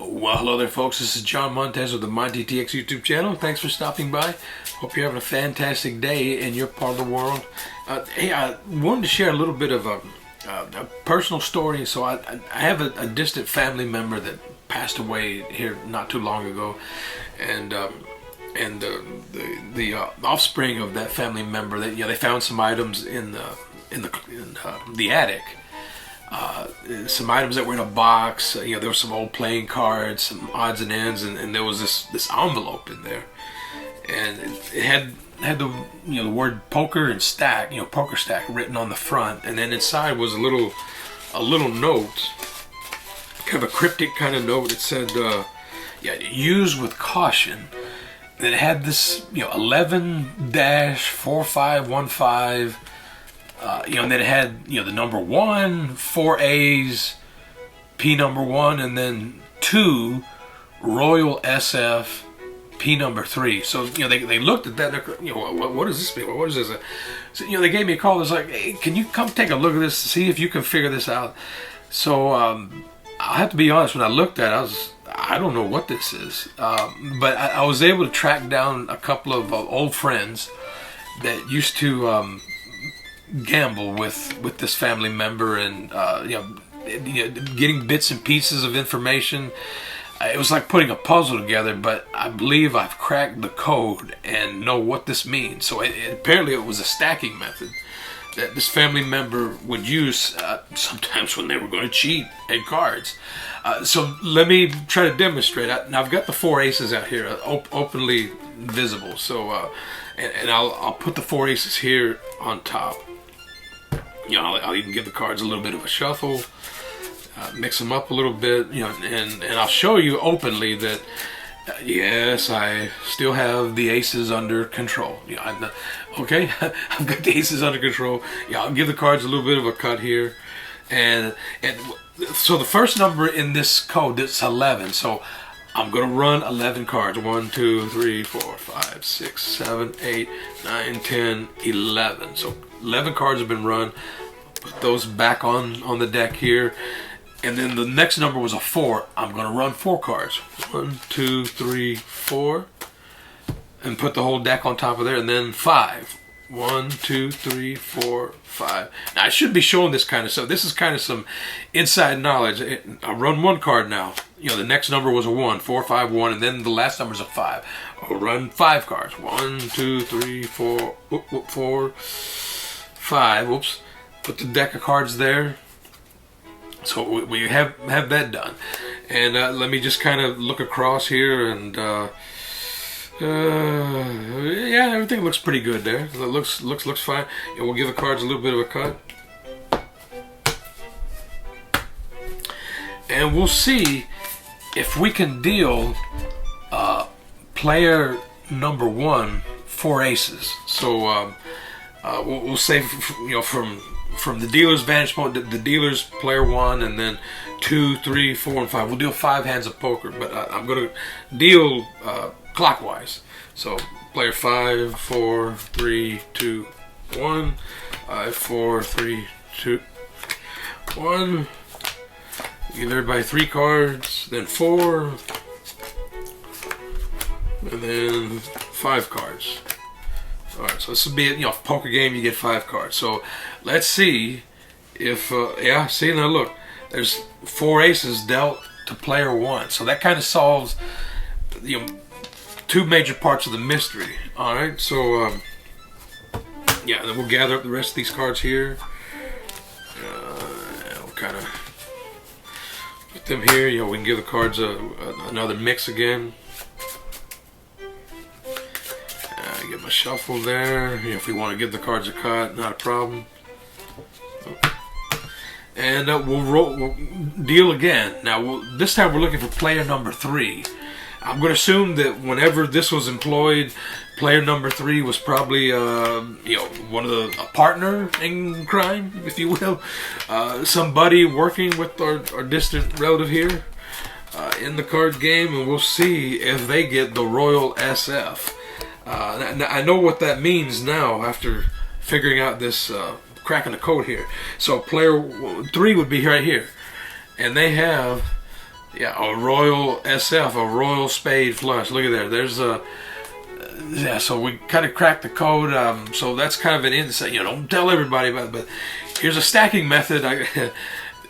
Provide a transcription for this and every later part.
Well, hello there, folks. This is John Montez of the MonTTX YouTube channel. Thanks for stopping by. Hope you're having a fantastic day in your part of the world. Hey, I wanted to share a little bit of a personal story. So I have a distant family member that passed away here not too long ago, and the offspring of that family member, that they found some items in the attic. Some items that were in a box. There were some old playing cards, some odds and ends, and there was this envelope in there, and it had the word poker and stack, poker stack written on the front, and then inside was a little note, kind of a cryptic kind of note. It said, use with caution. And it had this 11-4515. And then it had the number 1, 4 A's, P number 1, and then 2 Royal SF, P number 3. So they looked at that. What does this mean? What is this? So they gave me a call. It was like, hey, can you come take a look at this, see if you can figure this out? So I have to be honest. When I looked at it, I don't know what this is, but I was able to track down a couple of old friends that used to gamble with this family member, and getting bits and pieces of information. It was like putting a puzzle together, but I believe I've cracked the code and know what this means. So apparently it was a stacking method that this family member would use sometimes when they were going to cheat at cards. So let me try to demonstrate. Now I've got the 4 aces out here, openly visible. So and I'll put the 4 aces here on top. I'll even give the cards a little bit of a shuffle, mix them up a little bit, and I'll show you openly that, yes, I still have the aces under control. Okay, I've got the aces under control. I'll give the cards a little bit of a cut here, and so the first number in this code, that's 11. So I'm gonna run 11 cards. 1, 2, 3, 4, 5, 6, 7, 8, 9, 10, 11. So 11 cards have been run. Put those back on the deck here, and then the next number was a 4. I'm gonna run 4 cards. 1, 2, 3, 4, and put the whole deck on top of there. And then 5. 1, 2, 3, 4, 5. Now I should be showing this kind of stuff. This is kind of some inside knowledge. I run 1 card now. The next number was a 1, 4, 5, 1, and then the last number is a 5. I'll run 5 cards. 1, 2, 3, 4, 4, 5. Oops. Put the deck of cards there. So we have that done. And let me just kind of look across here, and yeah, everything looks pretty good there. It looks fine. And we'll give the cards a little bit of a cut. And we'll see if we can deal player number 1 4 aces. So we'll say from the dealer's vantage point, the dealer's player 1, and then 2, 3, 4, and 5. We'll deal 5 hands of poker, but I'm going to deal clockwise. So player 5, 4, 3, 2, 1. 5, 4, 3, 2, 1. Give everybody 3 cards, then 4, and then 5 cards. Alright, so this would be a poker game. You get 5 cards. So let's see if see, now look, there's 4 aces dealt to player 1. So that kind of solves 2 major parts of the mystery. Alright, so and then we'll gather up the rest of these cards here. We'll kind of put them here. We can give the cards another mix again. Get my shuffle there. If we want to give the cards a cut, not a problem. And we'll deal again. Now this time we're looking for player number 3. I'm going to assume that whenever this was employed, player number 3 was probably one of a partner in crime, if you will, somebody working with our distant relative here in the card game, and we'll see if they get the Royal SF. I know what that means now after figuring out this, cracking the code here. So player 3 would be right here, and they have Yeah, a Royal SF, a Royal Spade Flush. Look at there. There's a yeah. So we kind of cracked the code. So that's kind of an insight. You know, don't tell everybody about it, but here's a stacking method.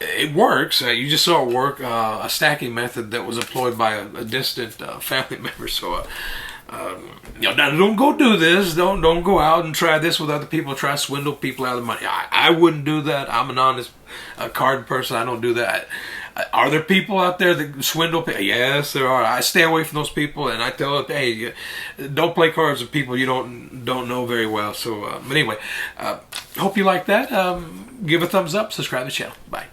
It works. You just saw it work. A stacking method that was employed by a distant family member. So. You know, now don't go do this. Don't go out and try this with other people. Try to swindle people out of money. I wouldn't do that. I'm an honest card person. I don't do that. Are there people out there that swindle people? Yes, there are. I stay away from those people, and I tell them, hey, don't play cards with people you don't know very well. So, but anyway, hope you like that. Give a thumbs up. Subscribe to the channel. Bye.